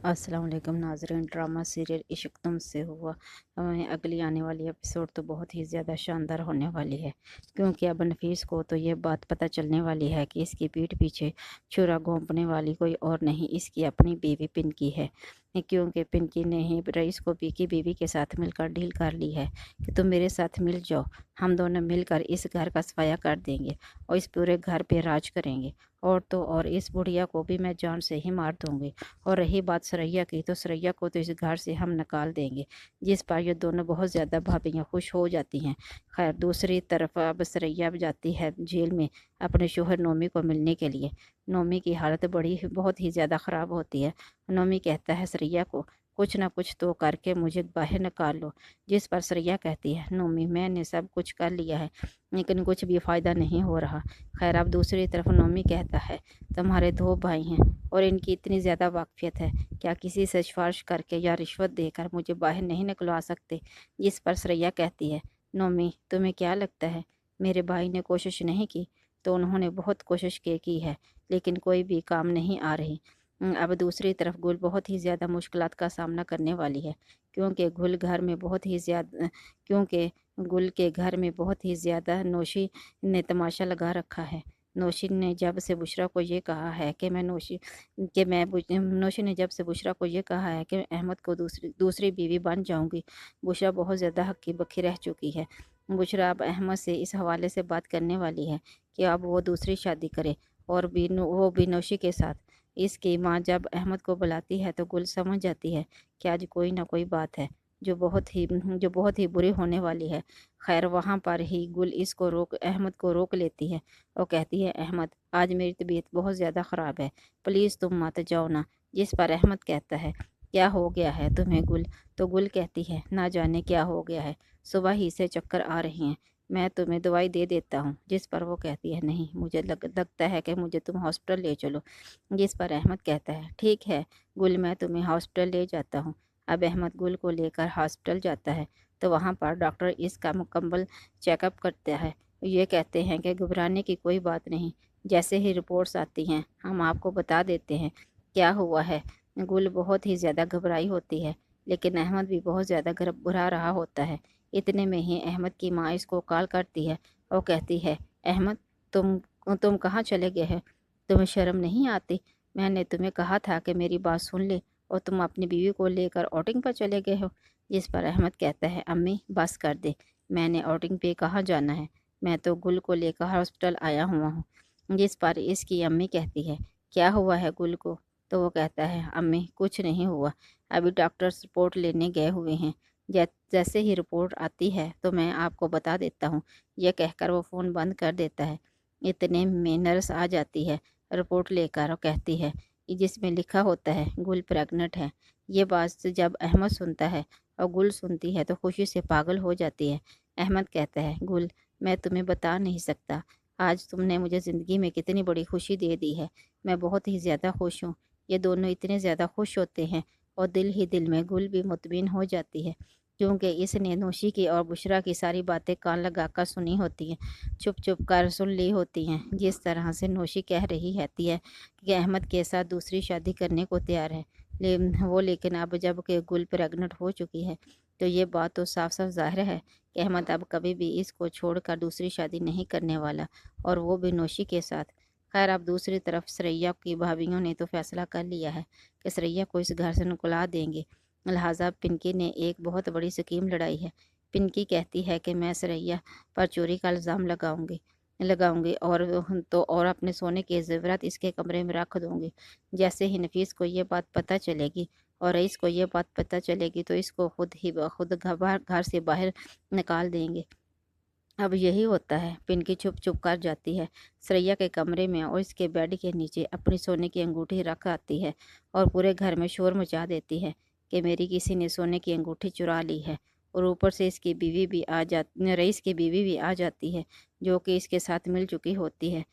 अस्सलाम वालेकुम नाज़रीन। ड्रामा सीरियल इश्क तुमसे हुआ अगली आने वाली एपिसोड तो बहुत ही ज़्यादा शानदार होने वाली है, क्योंकि अब नफीस को तो ये बात पता चलने वाली है कि इसकी पीठ पीछे छुरा घोंपने वाली कोई और नहीं, इसकी अपनी बीवी पिंकी है। क्योंकि पिंकी ने ही रईस को की बीवी के साथ मिलकर डील कर ली है कि तुम मेरे साथ मिल जाओ, हम दोनों मिलकर इस घर का सफाया कर देंगे और इस पूरे घर पे राज करेंगे। और तो और इस बुढ़िया को भी मैं जान से ही मार दूंगी। और रही बात सरैया की, तो सरैया को तो इस घर से हम निकाल देंगे, जिस पर ये दोनों बहुत ज़्यादा भाभियाँ खुश हो जाती हैं। खैर दूसरी तरफ अब सरैया अब जाती है जेल में अपने शोहर नोमी को मिलने के लिए। नोमी की हालत बहुत ही ज़्यादा ख़राब होती है। नोमी कहता है सरैया को कुछ ना कुछ तो करके मुझे बाहर निकाल लो, जिस पर सरैया कहती है नोमी मैंने सब कुछ कर लिया है लेकिन कुछ भी फ़ायदा नहीं हो रहा। खैर अब दूसरी तरफ नोमी कहता है तुम्हारे दो भाई हैं और इनकी इतनी ज़्यादा वाकफियत है, क्या किसी से सिफारिश करके या रिश्वत देकर मुझे बाहर नहीं निकलवा सकते। जिस पर सरैया कहती है नोमी तुम्हें क्या लगता है मेरे भाई ने कोशिश नहीं की। तो उन्होंने बहुत कोशिश की है लेकिन कोई भी काम नहीं आ रही। अब दूसरी तरफ गुल बहुत ही ज़्यादा मुश्किलात का सामना करने वाली है, क्योंकि गुल के घर में बहुत ही ज़्यादा नौशी ने तमाशा लगा रखा है। नौशी ने जब से बुशरा को ये कहा है कि नौशी ने जब से बुशरा को ये कहा है कि मैं अहमद को दूसरी बीवी बन जाऊंगी, बुशरा बहुत ज़्यादा हक्की बक्की रह चुकी है। बुशरा अब अहमद से इस हवाले से बात करने वाली है कि अब वो दूसरी शादी करे और वो भी नौशी के साथ। इसकी माँ जब अहमद को बुलाती है तो गुल समझ जाती है कि आज कोई ना कोई बात है जो बहुत ही बुरी होने वाली है। खैर वहाँ पर ही गुल अहमद को रोक लेती है और कहती है अहमद आज मेरी तबीयत बहुत ज़्यादा ख़राब है, प्लीज़ तुम मत जाओ ना। जिस पर अहमद कहता है क्या हो गया है तुम्हें गुल। तो गुल कहती है ना जाने क्या हो गया है, सुबह ही से चक्कर आ रहे हैं, मैं तुम्हें दवाई दे देता हूँ। जिस पर वो कहती है नहीं मुझे लगता है कि मुझे तुम हॉस्पिटल ले चलो। जिस पर अहमद कहता है ठीक है गुल मैं तुम्हें हॉस्पिटल ले जाता हूँ। अब अहमद गुल को लेकर हॉस्पिटल जाता है तो वहाँ पर डॉक्टर इसका मुकम्मल चेकअप करता है। ये कहते हैं कि घबराने की कोई बात नहीं, जैसे ही रिपोर्ट्स आती हैं हम आपको बता देते हैं क्या हुआ है। गुल बहुत ही ज़्यादा घबराई होती है लेकिन अहमद भी बहुत ज़्यादा घबरा रहा होता है। इतने में ही अहमद की माँ इसको कॉल करती है और कहती है अहमद तुम कहाँ चले गए हैं, तुम्हें शर्म नहीं आती। मैंने तुम्हें कहा था कि मेरी बात सुन ले और तुम अपनी बीवी को लेकर आउटिंग पर चले गए हो। जिस पर अहमद कहता है अम्मी बस कर दे, मैंने आउटिंग पे कहाँ जाना है, मैं तो गुल को लेकर हॉस्पिटल आया हुआ हूँ। जिस पर इसकी अम्मी कहती है क्या हुआ है गुल को। तो वो कहता है अम्मी कुछ नहीं हुआ, अभी डॉक्टर्स रिपोर्ट लेने गए हुए हैं, जैसे ही रिपोर्ट आती है तो मैं आपको बता देता हूँ। यह कहकर वो फ़ोन बंद कर देता है। इतने में नर्स आ जाती है रिपोर्ट लेकर और कहती है जिसमें लिखा होता है गुल प्रेग्नेंट है। ये बात जब अहमद सुनता है और गुल सुनती है तो खुशी से पागल हो जाती है। अहमद कहता है गुल मैं तुम्हें बता नहीं सकता, आज तुमने मुझे ज़िंदगी में कितनी बड़ी खुशी दे दी है, मैं बहुत ही ज़्यादा खुश हूँ। ये दोनों इतने ज़्यादा खुश होते हैं और दिल ही दिल में गुल भी मुतमिन हो जाती है, क्योंकि इसने नौशी की और बुशरा की सारी बातें कान लगाकर सुनी होती हैं, चुप चुप कर सुन ली होती हैं। जिस तरह से नौशी कह रही रहती है कि अहमद के साथ दूसरी शादी करने को तैयार है, लेकिन अब जब कि गुल प्रेग्नेंट हो चुकी है तो ये बात तो साफ साफ ज़ाहिर है कि अहमद अब कभी भी इसको छोड़कर दूसरी शादी नहीं करने वाला, और वो भी नौशी के साथ। खैर अब दूसरी तरफ सरैया की भाभीियों ने तो फैसला कर लिया है कि सरैया को इस घर से निकला देंगे, लिहाजा पिंकी ने एक बहुत बड़ी स्कीम लड़ाई है। पिंकी कहती है कि मैं सरैया पर चोरी का इल्ज़ाम लगाऊंगी और अपने सोने के ज़ेवरात इसके कमरे में रख दूंगी। जैसे ही नफीस को ये बात पता चलेगी और रईस को ये बात पता चलेगी तो इसको खुद घर से बाहर निकाल देंगे। अब यही होता है, पिंकी छुप छुप कर जाती है सरैया के कमरे में और इसके बेड के नीचे अपनी सोने की अंगूठी रख आती है और पूरे घर में शोर मचा देती है कि मेरी किसी ने सोने की अंगूठी चुरा ली है। और ऊपर से रईस की बीवी भी आ जाती है जो कि इसके साथ मिल चुकी होती है।